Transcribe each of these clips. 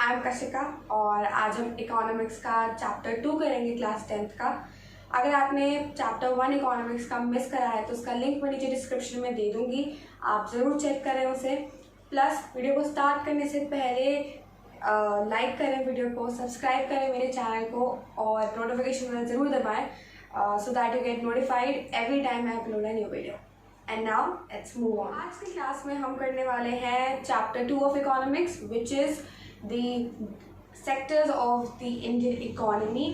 I am Kashika और आज हम इकोनॉमिक्स का चैप्टर 2 करेंगे क्लास 10th का। अगर आपने चैप्टर 1 इकोनॉमिक्स का मिस करा है तो उसका लिंक मैं नीचे डिस्क्रिप्शन में दे दूँगी, आप ज़रूर चेक करें उसे। प्लस वीडियो को स्टार्ट करने से पहले लाइक करें वीडियो को, सब्सक्राइब करें मेरे चैनल को और नोटिफिकेशन बेल ज़रूर दबाएं so that you get notified every time I upload a new video. And now let's move on. आज की क्लास में हम करने वाले हैं chapter 2 of economics which is the sectors of the Indian economy.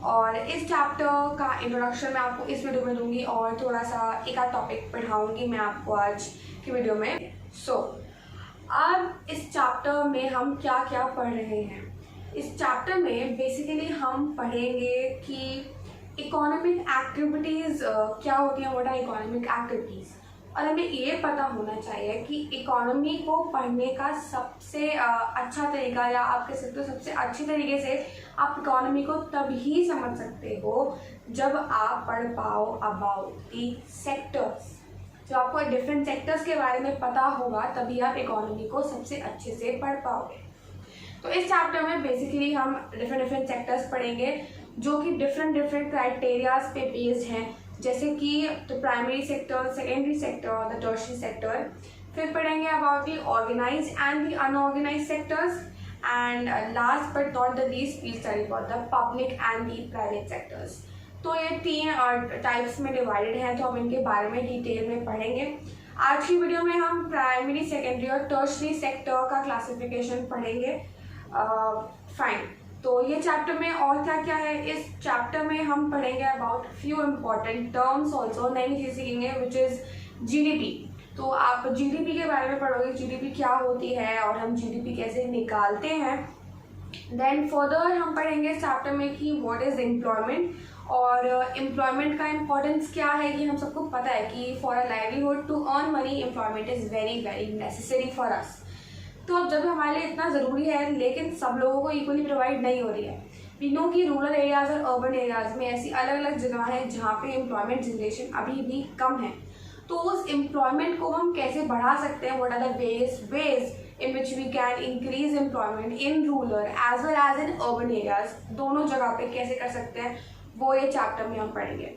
और इस चैप्टर का इंट्रोडक्शन मैं आपको इस वीडियो में दूंगी और थोड़ा सा एक आध टॉपिक पढ़ाऊंगी मैं आपको आज की वीडियो में। अब इस चैप्टर में हम क्या क्या पढ़ रहे हैं। इस चैप्टर में बेसिकली हम पढ़ेंगे कि इकोनॉमिक एक्टिविटीज़ क्या होती हैं, व्हाट आर इकोनॉमिक एक्टिविटीज़। और हमें ये पता होना चाहिए कि इकोनॉमी को पढ़ने का सबसे अच्छा तरीका या आप कह सकते हो सबसे अच्छी तरीके से आप इकोनॉमी को तभी समझ सकते हो जब आप पढ़ पाओ अबाउट दी सेक्टर्स। जब आपको डिफरेंट सेक्टर्स के बारे में पता होगा तभी आप इकोनॉमी को सबसे अच्छे से पढ़ पाओगे। तो इस चैप्टर में बेसिकली हम डिफरेंट सेक्टर्स पढ़ेंगे जो कि डिफरेंट क्राइटेरियाज पे बेस्ड हैं, जैसे कि the primary sector, secondary sector, the tertiary sector. फिर पढ़ेंगे about the organise and the unorganise sectors and last but not the least we study about the public and the private sectors. तो ये 3 types में divided हैं, तो हम इनके बारे में डिटेल में पढ़ेंगे। आज की वीडियो में हम प्राइमरी, सेकेंडरी और टर्शियरी सेक्टर का क्लासिफिकेशन पढ़ेंगे। फाइन, तो ये चैप्टर में और क्या क्या है, इस चैप्टर में हम पढ़ेंगे about few important terms also, नई चीज़ सीखेंगे विच इज़ जीडीपी। तो आप जीडीपी के बारे में पढ़ोगे, जीडीपी क्या होती है और हम जीडीपी कैसे निकालते हैं। देन फर्दर हम पढ़ेंगे इस चैप्टर में कि व्हाट इज़ एम्प्लॉयमेंट और एम्प्लॉयमेंट का इम्पोर्टेंस क्या है। कि हम सबको पता है कि for a livelihood to earn money employment is very very necessary for us. तो अब जब हमारे लिए इतना ज़रूरी है लेकिन सब लोगों को इक्वली प्रोवाइड नहीं हो रही है। वी नो कि रूरल एरियाज़ और अर्बन एरियाज़ में ऐसी अलग अलग जगह हैं जहाँ पे एम्प्लॉयमेंट जनरेशन अभी भी कम है। तो उस एम्प्लॉयमेंट को हम कैसे बढ़ा सकते हैं, what are the ways in which we can increase employment in rural as well as in urban areas, दोनों जगह पे कैसे कर सकते हैं वो ये चैप्टर में हम पढ़ेंगे।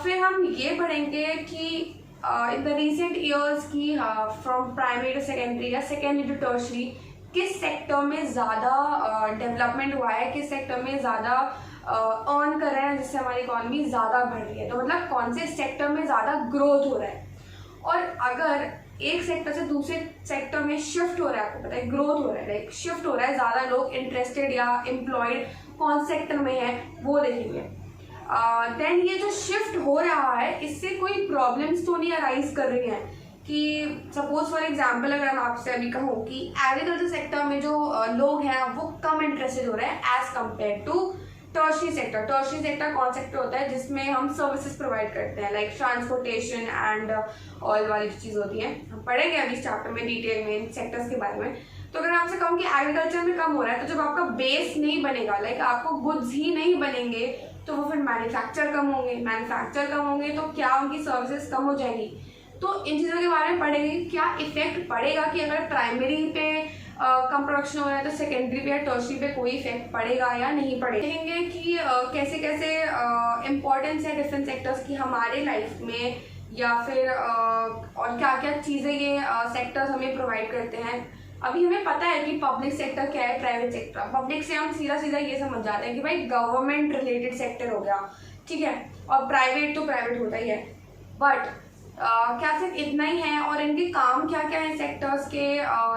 फिर हम ये पढ़ेंगे कि इन द रिसेंट ईयर्स की फ्रॉम प्राइमरी टू सेकेंडरी या सेकेंडरी टू टर्शियरी किस सेक्टर में ज़्यादा डेवलपमेंट हुआ है, किस सेक्टर में ज़्यादा अर्न कर रहे हैं जिससे हमारी इकॉनमी ज़्यादा बढ़ रही है। तो मतलब कौन से सेक्टर में ज़्यादा ग्रोथ हो रहा है। और अगर एक सेक्टर से दूसरे सेक्टर में शिफ्ट हो रहा है, आपको पता है ग्रोथ हो रहा है, लाइक शिफ्ट हो रहा है, ज़्यादा लोग इंटरेस्टेड या एम्प्लॉयड कौन सेक्टर में है वो देखेंगे। देन ये जो शिफ्ट हो रहा है इससे कोई प्रॉब्लम्स तो नहीं अराइज कर रही हैं। कि सपोज फॉर एग्जांपल अगर मैं आपसे अभी कहूँ कि एग्रीकल्चर सेक्टर में जो लोग हैं वो कम इंटरेस्टेड हो रहे हैं as compared to tertiary sector. Tertiary sector कौन सेक्टर होता है जिसमें हम सर्विसेज प्रोवाइड करते हैं, लाइक ट्रांसपोर्टेशन एंड ऑयल वाली चीज़ होती हैं। हम पढ़ेंगे अभी इस चैप्टर में डिटेल में इन सेक्टर्स के बारे में। तो अगर आपसे कहूँ कि एग्रीकल्चर में कम हो रहा है तो जब आपका बेस नहीं बनेगा, लाइक आपको गुड्स ही नहीं बनेंगे तो वो फिर मैन्युफैक्चर कम होंगे तो क्या उनकी सर्विसेज कम हो जाएंगी। तो इन चीज़ों के बारे में पढ़ेंगे क्या इफेक्ट पड़ेगा कि अगर प्राइमरी पे कम प्रोडक्शन हो रहा है तो सेकेंडरी पे या टर्शियरी पे कोई इफेक्ट पड़ेगा या नहीं पड़ेगा। देखेंगे कि कैसे कैसे इम्पोर्टेंस है डिफरेंट सेक्टर्स की हमारे लाइफ में, या फिर और क्या क्या चीज़ें ये सेक्टर्स हमें प्रोवाइड करते हैं। अभी हमें पता है कि पब्लिक सेक्टर क्या है, प्राइवेट सेक्टर। पब्लिक से हम सीधा सीधा ये समझ जाते हैं कि भाई गवर्नमेंट रिलेटेड सेक्टर हो गया, ठीक है, और प्राइवेट तो प्राइवेट होता ही है। बट क्या सिर्फ इतना ही है और इनके काम क्या क्या है सेक्टर्स के,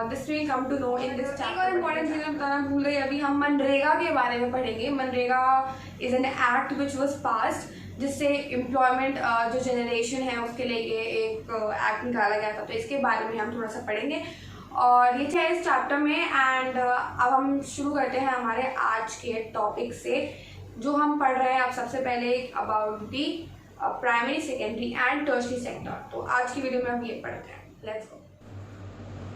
this will come to know in this chapter. और इम्पोर्टेंट चीज़ बताना भूल गई, अभी हम मनरेगा के बारे में पढ़ेंगे। MNREGA is an act which was passed जिससे एम्प्लॉयमेंट जो जनरेशन है उसके लिए ये एक एक्ट निकाला गया था। तो इसके बारे में हम थोड़ा सा पढ़ेंगे और ये है इस चैप्टर में। एंड अब हम शुरू करते हैं हमारे आज के टॉपिक से जो हम पढ़ रहे हैं। अब सबसे पहले about the primary, secondary and tertiary sector. तो आज की वीडियो में हम ये पढ़ते हैं, लेट्स गो।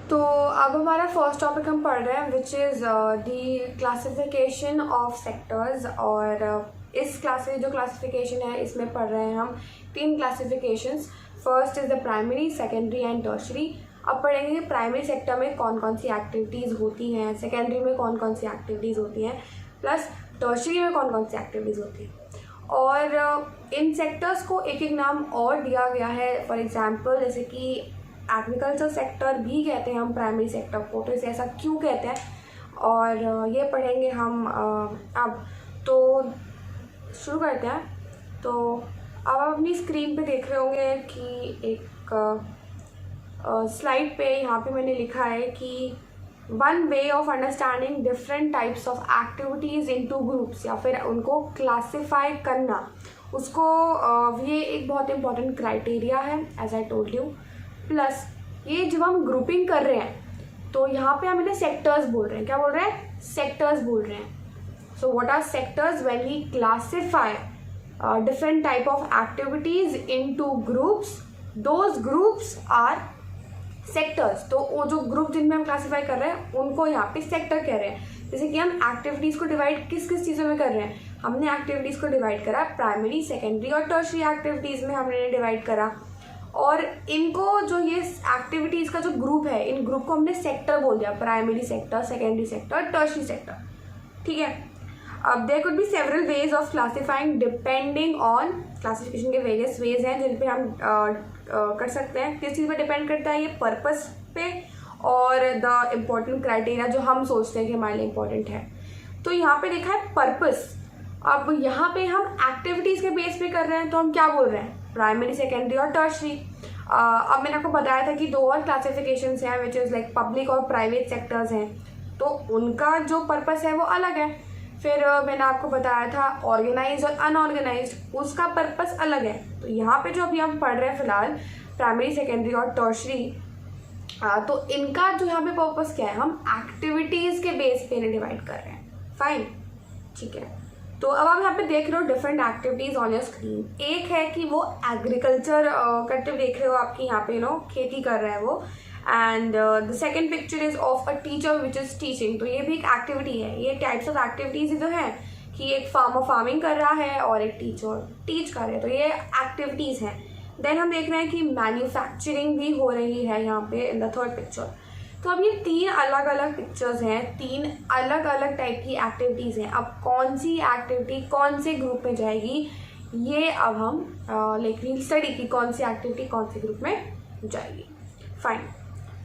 तो अब हमारा फर्स्ट टॉपिक हम पढ़ रहे हैं which is the classification of sectors. और इस क्लास में जो क्लासिफिकेशन है इसमें पढ़ रहे हैं हम 3 classifications. First is the primary, secondary and tertiary. अब पढ़ेंगे प्राइमरी सेक्टर में कौन कौन सी एक्टिविटीज़ होती हैं, सेकेंडरी में कौन कौन सी एक्टिविटीज़ होती हैं, प्लस टर्शरी में कौन कौन सी एक्टिविटीज़ होती हैं। और इन सेक्टर्स को एक एक नाम और दिया गया है। फॉर एग्जांपल जैसे कि एग्रीकल्चर सेक्टर भी कहते हैं हम प्राइमरी सेक्टर को, तो इसे ऐसा क्यों कहते हैं, और ये पढ़ेंगे हम अब। तो शुरू करते हैं। तो अब आप अपनी स्क्रीन पे देख रहे होंगे कि एक स्लाइड पे यहाँ पे मैंने लिखा है कि one way of understanding different types of activities into groups, या फिर उनको क्लासिफाई करना, उसको ये एक बहुत इंपॉर्टेंट क्राइटेरिया है as I told you. Plus ये जब हम ग्रुपिंग कर रहे हैं तो यहाँ पे हम इन्हें सेक्टर्स बोल रहे हैं। क्या बोल रहे हैं? सेक्टर्स बोल रहे हैं। So what are sectors? When we classify different type of activities into groups, those groups are sectors। तो वो जो ग्रुप जिनमें हम क्लासीफाई कर रहे हैं उनको यहाँ पे सेक्टर कह रहे हैं। जैसे कि हम एक्टिविटीज़ को डिवाइड किस किस चीज़ों में कर रहे हैं, हमने एक्टिविटीज़ को डिवाइड करा प्राइमरी, सेकेंडरी और टर्शरी एक्टिविटीज़ में हमने डिवाइड करा, और इनको जो ये एक्टिविटीज़ का जो ग्रुप है, इन ग्रुप को हमने सेक्टर बोल दिया, primary sector, secondary sector, tertiary sector. ठीक है। अब there could be several ways of classifying depending on, classification के वेरियस वेज हैं जिन पे हम कर सकते हैं। किस चीज़ पे डिपेंड करता है? ये पर्पस पे और द इम्पोर्टेंट क्राइटेरिया जो हम सोचते हैं कि हमारे लिए इम्पोर्टेंट है। तो यहाँ पे देखा है पर्पस। अब यहाँ पे हम एक्टिविटीज़ के बेस पे कर रहे हैं तो हम क्या बोल रहे हैं? प्राइमरी, सेकेंडरी और टर्शरी। अब मैंने आपको बताया था कि दो और क्लासिफिकेशंस हैं विच इज़ लाइक पब्लिक और प्राइवेट सेक्टर्स हैं, तो उनका जो पर्पस है वो अलग है। फिर मैंने आपको बताया था ऑर्गेनाइज और अनऑर्गेनाइज, उसका पर्पस अलग है। तो यहाँ पे जो अभी हम पढ़ रहे हैं फिलहाल प्राइमरी, सेकेंडरी और टर्शरी, तो इनका जो यहाँ पे पर्पस क्या है? हम एक्टिविटीज़ के बेस पे इन्हें डिवाइड कर रहे हैं। फाइन, ठीक है। तो अब आप यहाँ पे देख रहे हो different activities on your screen. एक है कि वो एग्रीकल्चर करते हुए देख रहे हो, आपकी यहाँ पे खेती कर रहा है वो, and the second picture is of a teacher which is teaching. तो ये भी एक एक्टिविटी है। ये टाइप्स ऑफ एक्टिविटीज़ जो है कि एक फार्मर फार्मिंग कर रहा है और एक टीचर टीच कर रहे हैं, तो ये एक्टिविटीज़ हैं। देन हम देख रहे हैं कि मैन्युफैक्चरिंग भी हो रही है यहाँ पे इन द थर्ड पिक्चर। तो अब ये तीन अलग अलग पिक्चर्स हैं, तीन अलग अलग टाइप की एक्टिविटीज़ हैं। अब कौन सी एक्टिविटी कौन से ग्रुप में जाएगी, ये अब हम लाइक वील स्टडी की कौन सी एक्टिविटी कौन से ग्रुप में जाएगी। फाइन,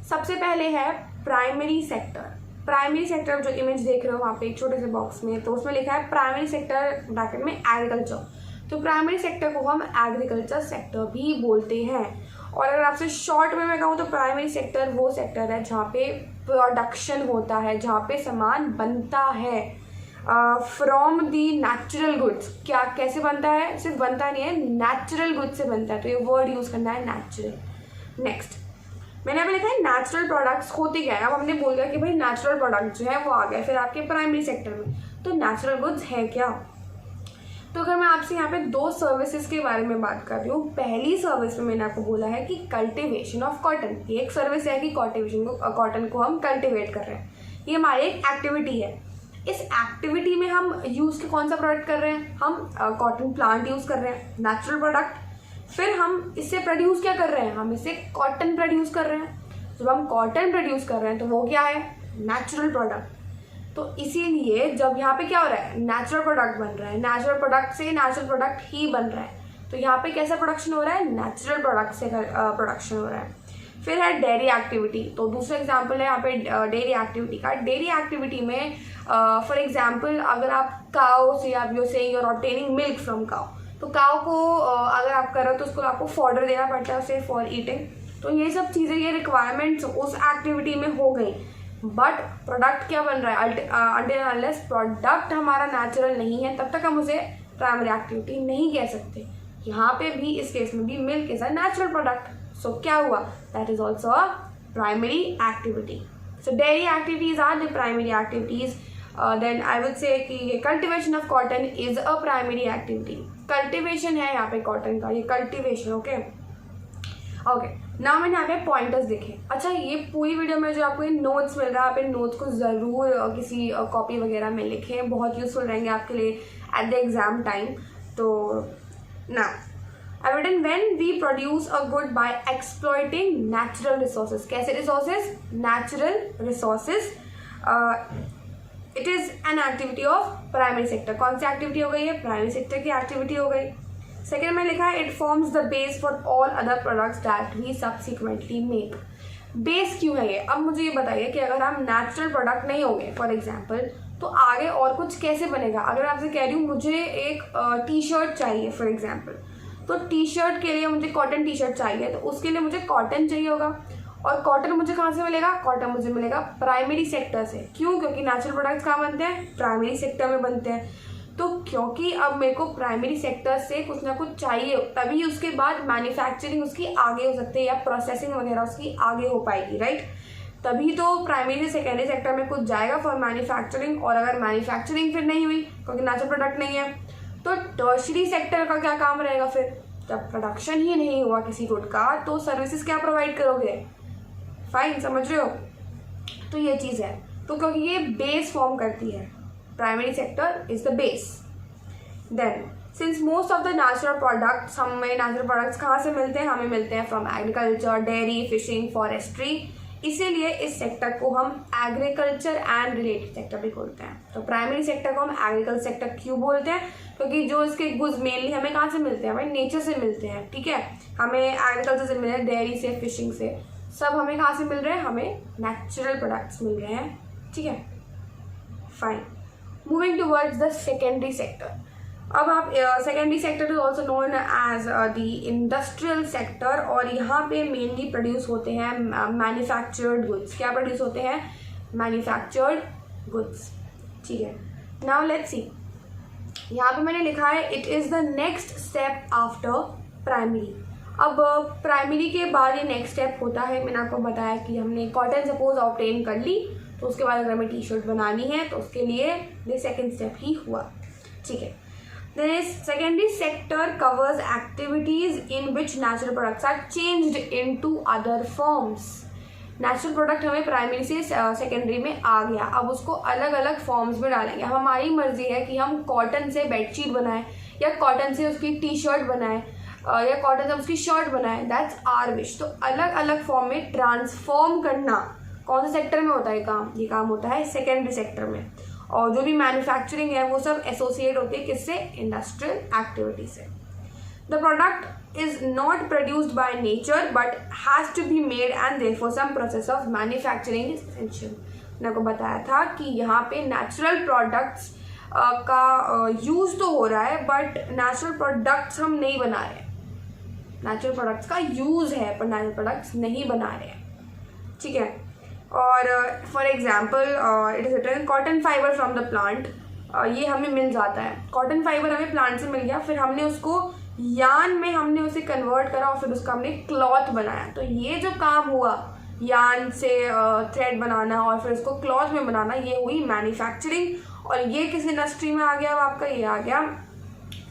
सबसे पहले है प्राइमरी सेक्टर। प्राइमरी सेक्टर जो इमेज देख रहे हो वहाँ पे एक छोटे से बॉक्स में, तो उसमें लिखा है प्राइमरी सेक्टर ब्रैकेट में एग्रीकल्चर। तो प्राइमरी सेक्टर को हम एग्रीकल्चर सेक्टर भी बोलते हैं। और अगर आपसे शॉर्ट में मैं कहूँ तो प्राइमरी सेक्टर वो सेक्टर है जहाँ पे प्रोडक्शन होता है, जहाँ पे सामान बनता है फ्रॉम दी नेचुरल गुड्स। क्या कैसे बनता है? सिर्फ बनता नहीं है, नेचुरल गुड्स से बनता है, तो ये वर्ड यूज़ करना है नेचुरल। नेक्स्ट मैंने अभी लिखा है नेचुरल प्रोडक्ट्स होते क्या है। अब हमने बोल दिया कि भाई नेचुरल प्रोडक्ट्स जो है वो आ गए फिर आपके प्राइमरी सेक्टर में, तो नेचुरल गुड्स है क्या? तो अगर मैं आपसे यहाँ पे दो सर्विसेज के बारे में बात कर रही हूँ, पहली सर्विस में मैंने आपको बोला है कि कल्टिवेशन ऑफ कॉटन। ये एक सर्विस है कि कॉटन को हम कल्टिवेट कर रहे हैं, ये हमारी एक एक्टिविटी है। इस एक्टिविटी में हम यूज़ के कौन सा प्रोडक्ट कर रहे हैं? हम कॉटन प्लांट यूज़ कर रहे हैं, नेचुरल प्रोडक्ट। फिर हम इससे प्रोड्यूस क्या कर रहे हैं? हम इससे कॉटन प्रोड्यूस कर रहे हैं। जब हम कॉटन प्रोड्यूस कर रहे हैं तो वो क्या है? Natural product. तो इसीलिए जब यहाँ पे क्या हो रहा है? नेचुरल प्रोडक्ट बन रहा है, नेचुरल प्रोडक्ट से नेचुरल प्रोडक्ट ही बन रहा है, तो यहाँ पे कैसा प्रोडक्शन हो रहा है? नेचुरल प्रोडक्ट से प्रोडक्शन हो रहा है। फिर है डेयरी एक्टिविटी। तो दूसरा एग्जाम्पल है यहाँ पे डेयरी एक्टिविटी का। डेयरी एक्टिविटी में फॉर एग्जाम्पल अगर आप काउ से आप यू से you're obtaining milk from cow, तो काउ को अगर आप कर रहे हो तो उसको आपको फॉडर देना पड़ता है उसे फॉर ईटिंग। तो ये सब चीज़ें, ये रिक्वायरमेंट्स उस एक्टिविटी में हो गई, बट प्रोडक्ट क्या बन रहा है? अनटिल अनलेस प्रोडक्ट हमारा नेचुरल नहीं है तब तक हम उसे प्राइमरी एक्टिविटी नहीं कह सकते। यहाँ पे भी इस केस में भी milk is a natural product, so क्या हुआ? That is also a primary activity. So dairy activities are the primary activities. Then I would say कि cultivation of cotton is a primary activity. Cultivation है यहाँ पे cotton का, ये cultivation. Okay okay, now मैंने यहाँ पे पॉइंटर्स देखे। अच्छा, ये पूरी वीडियो में जो आपको ये नोट्स मिल रहा है, आप इन नोट्स को ज़रूर किसी कॉपी वगैरह में लिखें, बहुत यूज़फुल रहेंगे आपके लिए एट द एग्ज़ाम टाइम। तो ना I've written when we produce a good by exploiting natural resources. कैसे resources? Natural resources. It is an activity of primary sector. कौन सी activity हो गई है? Primary sector की activity हो गई. Second में लिखा है it forms the base for all other products that we subsequently make. Base क्यों है ये? अब मुझे ये बताइए कि अगर हम नेचुरल प्रोडक्ट नहीं होंगे फॉर एग्जाम्पल, तो आगे और कुछ कैसे बनेगा? अगर आपसे कह रही हूँ मुझे एक टी शर्ट चाहिए फॉर एग्जाम्पल, तो टी शर्ट के लिए मुझे कॉटन टी शर्ट चाहिए, तो उसके लिए मुझे कॉटन चाहिए होगा. और कॉटन मुझे कहाँ से मिलेगा? कॉटन मुझे मिलेगा प्राइमरी सेक्टर से. क्यों? क्योंकि नेचुरल प्रोडक्ट्स कहाँ बनते हैं? प्राइमरी सेक्टर में बनते हैं. तो क्योंकि अब मेरे को प्राइमरी सेक्टर से कुछ ना कुछ चाहिए, तभी उसके बाद मैन्युफैक्चरिंग उसकी आगे हो सकती है या प्रोसेसिंग वगैरह उसकी आगे हो पाएगी, राइट? तभी तो प्राइमरी से सेकेंडरी सेक्टर में कुछ जाएगा फॉर मैन्युफैक्चरिंग. और अगर मैन्युफैक्चरिंग फिर नहीं हुई क्योंकि नेचुरल प्रोडक्ट नहीं है, तो टर्शरी सेक्टर का क्या काम रहेगा? फिर जब प्रोडक्शन ही नहीं हुआ किसी गुड का, तो सर्विसेज क्या प्रोवाइड करोगे? फाइन, समझ रहे हो? तो ये चीज़ है. तो क्योंकि ये बेस फॉर्म करती है, primary sector is the base. Then since most of the natural products, हमें नेचुरल प्रोडक्ट्स कहाँ से मिलते हैं? हमें मिलते हैं from agriculture, dairy, fishing, forestry. इसीलिए इस सेक्टर को हम एग्रीकल्चर एंड रिलेटेड सेक्टर भी बोलते हैं. तो प्राइमरी सेक्टर को हम एग्रीकल्चर सेक्टर क्यों बोलते हैं? क्योंकि जो इसके गुड्स मेनली हमें कहाँ से मिलते हैं? हमें नेचर से मिलते हैं. ठीक है, हमें एग्रीकल्चर से मिल रहे हैं, डेयरी से, फिशिंग से, सब हमें कहाँ से मिल रहे हैं? हमें नेचुरल प्रोडक्ट्स मिल रहे हैं. ठीक है, fine. Moving towards the secondary sector. अब आप secondary sector is also known as the industrial sector. और यहाँ पे मेनली प्रोड्यूस होते हैं मैन्युफैक्चर्ड गुड्स. क्या प्रोड्यूस होते हैं? Manufactured goods. ठीक है, नाउ लेट्स सी. यहाँ पे मैंने लिखा है it is the next step after primary. अब प्राइमरी के बाद ये नेक्स्ट स्टेप होता है. मैंने आपको बताया कि हमने कॉटन सपोज ऑब्टेन कर ली, तो उसके बाद अगर हमें टी शर्ट बनानी है तो उसके लिए ये सेकेंड स्टेप ही हुआ. ठीक है. Then secondary sector covers activities in which natural products are changed into other forms. Natural product हमें प्राइमरी से सेकेंडरी में आ गया, अब उसको अलग अलग फॉर्म्स में डालेंगे. हमारी मर्जी है कि हम कॉटन से बेडशीट बनाएं, या कॉटन से उसकी टी शर्ट बनाएं, या कॉटन से उसकी शर्ट बनाएं. That's our wish. तो अलग अलग फॉर्म में ट्रांसफॉर्म करना कौन से सेक्टर में होता है काम? ये काम होता है सेकेंडरी सेक्टर में. और जो भी मैन्युफैक्चरिंग है वो सब एसोसिएट होती है किससे? इंडस्ट्रियल एक्टिविटी से. The product is not produced by nature but has to be made and therefore some process of manufacturing is essential. मैंने आपको बताया था कि यहाँ पे नेचुरल प्रोडक्ट्स का यूज तो हो रहा है, बट नेचुरल प्रोडक्ट्स हम नहीं बना रहे हैं. नेचुरल प्रोडक्ट्स का यूज है पर नेचुरल प्रोडक्ट्स नहीं बना रहे हैं. ठीक है. और for example it is written cotton fibre from the plant. ये हमें मिल जाता है. कॉटन फाइबर हमें प्लांट से मिल गया, फिर हमने उसको यान में हमने उसे कन्वर्ट करा और फिर उसका हमने क्लॉथ बनाया. तो ये जो काम हुआ यान से थ्रेड बनाना और फिर उसको क्लॉथ में बनाना, ये हुई मैन्युफैक्चरिंग. और ये किस इंडस्ट्री में आ गया? अब आपका ये आ गया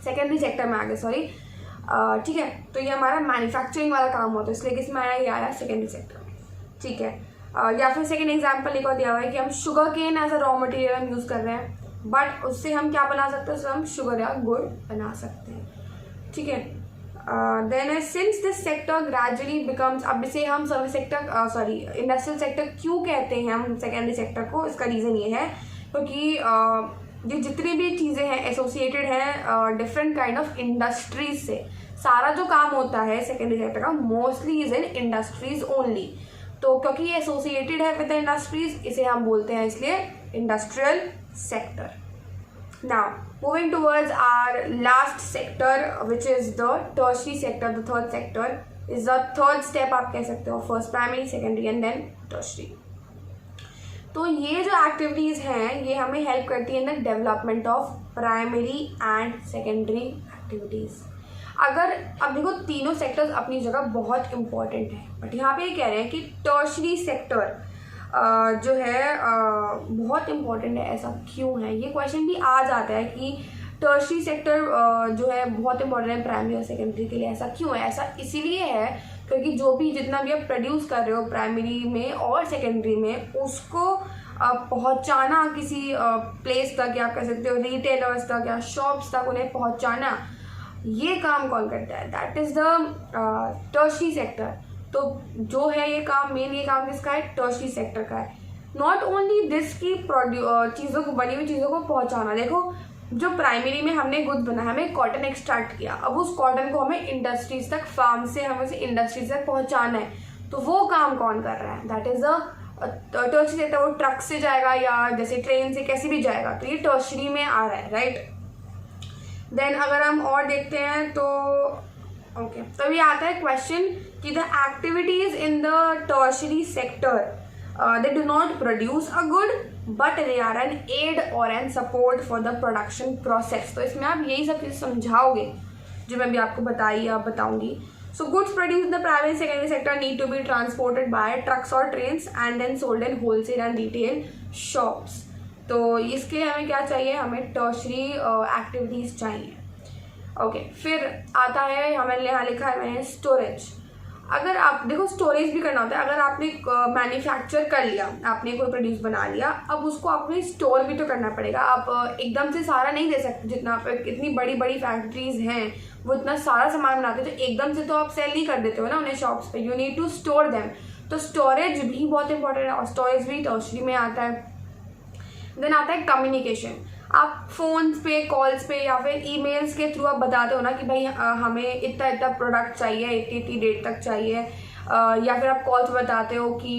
सेकेंडरी सेक्टर में आ गया, सॉरी. ठीक है, तो ये हमारा मैन्युफैक्चरिंग वाला काम होता है, इसलिए किस में आया? ये आया सेकेंडरी सेक्टर में. ठीक है. या फिर सेकेंड एग्जाम्पल एक और दिया हुआ है कि हम sugarcane as a raw material हम यूज़ कर रहे हैं, बट उससे हम क्या बना सकते हैं? उससे हम शुगर या गुड़ बना सकते हैं. ठीक है. Then since this sector gradually becomes, अब इसे हम service sector sorry industrial sector क्यों कहते हैं हम सेकेंडरी सेक्टर को? इसका रीज़न ये है क्योंकि ये जितनी भी चीज़ें हैं एसोसिएटेड हैं डिफरेंट काइंड ऑफ इंडस्ट्रीज से. सारा जो काम होता है सेकेंडरी सेक्टर का mostly is in industries only. तो क्योंकि ये एसोसिएटेड है विद इंडस्ट्रीज, इसे हम बोलते हैं इसलिए industrial sector. Now moving towards our last sector which is the tertiary sector. The third sector is the third step आप कह सकते हो. First primary, secondary and then tertiary. तो ये जो एक्टिविटीज़ हैं ये हमें हेल्प करती है in the development of primary and secondary activities. अगर अब देखो तीनों सेक्टर्स अपनी जगह बहुत इंपॉर्टेंट है, बट यहाँ पे ये कह रहे हैं कि टर्शरी सेक्टर जो है बहुत इंपॉर्टेंट है. ऐसा क्यों है? ये क्वेश्चन भी आ जाता है कि टर्शरी सेक्टर जो है बहुत इंपॉर्टेंट है प्राइमरी और सेकेंडरी के लिए. ऐसा क्यों है? ऐसा इसीलिए है क्योंकि जो भी जितना भी आप प्रोड्यूस कर रहे हो प्राइमरी में और सेकेंडरी में, उसको पहुंचाना किसी प्लेस तक, या आप कह सकते हो रिटेलर्स तक या शॉप्स तक उन्हें पहुंचाना, ये काम कौन करता है? That is the tertiary sector. तो जो है ये काम, मेन ये काम किसका है? टर्शरी सेक्टर का है। नॉट ओनली दिस की चीज़ों को, बनी हुई चीज़ों को पहुंचाना। देखो, जो प्राइमरी में हमने गुड बना, हमें कॉटन एक्सट्रैक्ट किया, अब उस कॉटन को हमें इंडस्ट्रीज तक, फार्म से हमें उसे इंडस्ट्रीज तक पहुंचाना है, तो वो काम कौन कर रहा है? That is a tertiary sector. वो ट्रक से जाएगा या जैसे ट्रेन से, कैसे भी जाएगा, तो ये टर्शरी में आ रहा है, राइट। देन अगर हम और देखते हैं तो ओके, तभी आता है क्वेश्चन कि the activities in the tertiary sector they do not produce a good but they are an aid और an support for the production process. तो इसमें आप यही सब चीज़ समझाओगे जो मैं भी आपको बताऊंगी। So goods produce the primary secondary sector need to be transported by trucks और trains and then sold in wholesale and retail shops. तो इसके लिए हमें क्या चाहिए? हमें टर्शरी एक्टिविटीज़ चाहिए। ओके, फिर आता है, हमें यहाँ लिखा है मैंने स्टोरेज। अगर आप देखो, स्टोरेज भी करना होता है। अगर आपने मैन्युफैक्चर कर लिया, आपने कोई प्रोड्यूस बना लिया, अब उसको आपको स्टोर भी तो करना पड़ेगा। आप एकदम से सारा नहीं दे सकते। जितना आप, इतनी बड़ी बड़ी फैक्ट्रीज हैं, वो इतना सारा सामान बनाते हैं, तो एकदम से तो आप सेल नहीं कर देते हो ना उन्हें शॉप्स पे। You need to store them. तो स्टोरेज भी बहुत इंपॉर्टेंट है और स्टोरेज भी टर्शरी में आता है। देन आता है कम्युनिकेशन। आप फोन्स पे, कॉल्स पे या फिर ईमेल्स के थ्रू आप बताते हो ना कि भाई हमें इतना इतना प्रोडक्ट चाहिए, इतनी डेट तक चाहिए, या फिर आप कॉल्स बताते हो कि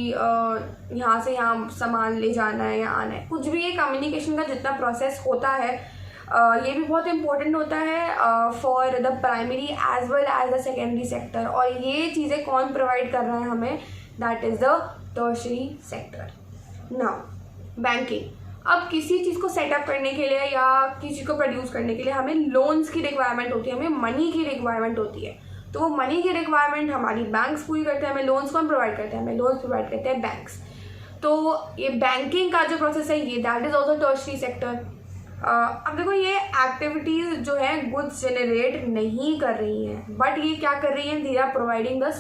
यहाँ से यहाँ सामान ले जाना है या आना है, कुछ भी। ये कम्युनिकेशन का जितना प्रोसेस होता है ये भी बहुत इंपॉर्टेंट होता है for the primary as well as the secondary sector. और ये चीज़ें कौन प्रोवाइड कर रहा है हमें? That is the tertiary sector. Now banking. अब किसी चीज़ को सेटअप करने के लिए या किसी चीज़ को प्रोड्यूस करने के लिए हमें लोन्स की रिक्वायरमेंट होती है, हमें मनी की रिक्वायरमेंट होती है। तो वो मनी की रिक्वायरमेंट हमारी बैंक्स पूरी करते हैं। हमें लोन्स कौन प्रोवाइड करते हैं? हमें लोन्स प्रोवाइड करते हैं बैंक्स। तो ये बैंकिंग का जो प्रोसेस है, ये that is also tertiary sector. अब देखो, ये एक्टिविटीज़ जो है गुड्स जनरेट नहीं कर रही हैं, बट ये क्या कर रही हैं? They are providing the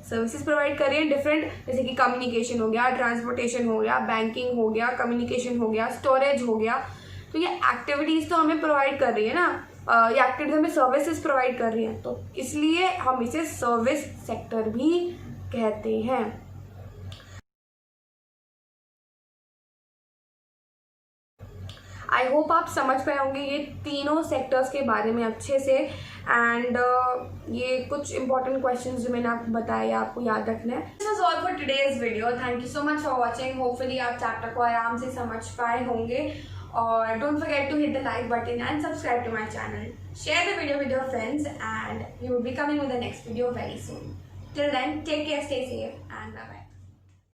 services provide कर रही है डिफरेंट, जैसे कि कम्युनिकेशन हो गया, ट्रांसपोर्टेशन हो गया, बैंकिंग हो गया, कम्युनिकेशन हो गया, स्टोरेज हो गया। तो ये एक्टिविटीज़ तो हमें प्रोवाइड कर रही है ना, ये एक्टिविटीज हमें सर्विसेज प्रोवाइड कर रही हैं, तो इसलिए हम इसे सर्विस सेक्टर भी कहते हैं। आई होप आप समझ पाए होंगे ये तीनों सेक्टर्स के बारे में अच्छे से। एंड ये कुछ इंपॉर्टेंट क्वेश्चंस जो मैंने आपको बताया, आपको याद रखना है। This was all for today's video. Thank you so much for watching. Hopefully आप चैप्टर को आराम से समझ पाए होंगे। और don't forget to hit the like button and subscribe to my channel. Share the video with your friends and we will be coming with the next video very soon. Till then, take care, stay safe and bye bye.